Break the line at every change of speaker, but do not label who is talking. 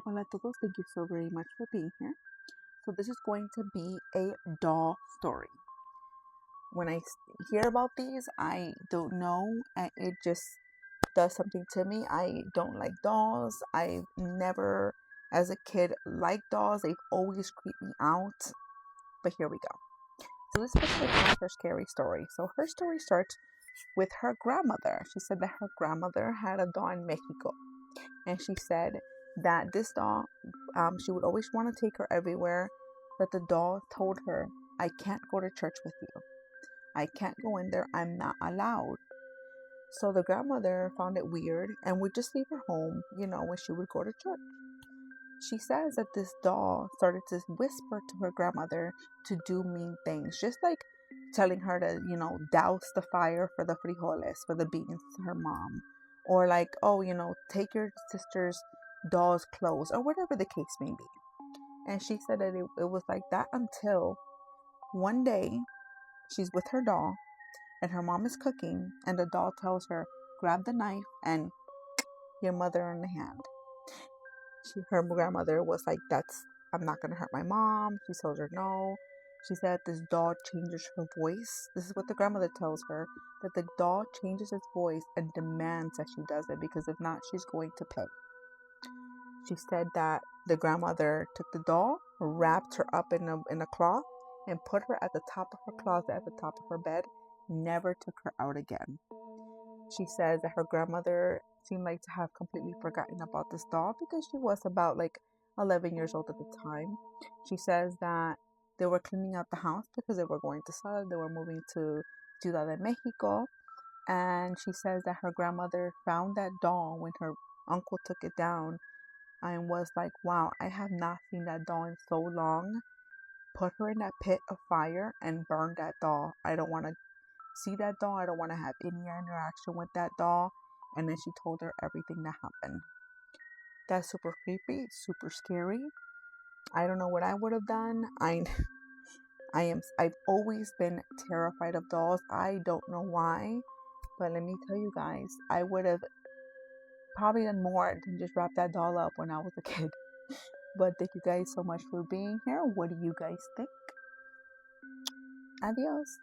Hola a todos, thank you so very much for being here. So this is going to be a doll story. When I hear about these, I don't know, and it just does something to me. I don't like dolls. I've never, as a kid, liked dolls. They've always creeped me out. But here we go. So this specific one is her scary story. So her story starts with her grandmother. She said that her grandmother had a doll in Mexico. And she said that this doll, she would always want to take her everywhere, but the doll told her, I can't go to church with you. I can't go in there. I'm not allowed. So the grandmother found it weird and would just leave her home, when she would go to church. She says that this doll started to whisper to her grandmother to do mean things, just like telling her to, douse the fire for the frijoles, for the beans to her mom. Or like, oh, take your sister's doll's clothes, or whatever the case may be. And she said that it was like that until one day she's with her doll and her mom is cooking, and the doll tells her, grab the knife and your mother in the hand. Her grandmother was like, I'm not going to hurt my mom. She tells her no. She said this doll changes her voice. This is what the grandmother tells her, that the doll changes its voice and demands that she does it, because if not, she's going to pay. She said that the grandmother took the doll, wrapped her up in a cloth, and put her at the top of her closet, at the top of her bed, never took her out again. She says that her grandmother seemed like to have completely forgotten about this doll because she was about like 11 years old at the time. She says that they were cleaning out the house because they were going to sell it. They were moving to Ciudad de Mexico. And she says that her grandmother found that doll when her uncle took it down and was like, wow, I have not seen that doll in so long. Put her in that pit of fire and burn that doll. I don't want to see that doll. I don't want to have any interaction with that doll. And then she told her everything that happened. That's super creepy, super scary. I don't know what I would have done. I've always been terrified of dolls. I don't know why, but let me tell you guys, I would have probably done more than just wrap that doll up when I was a kid. But thank you guys so much for being here. What do you guys think? Adios.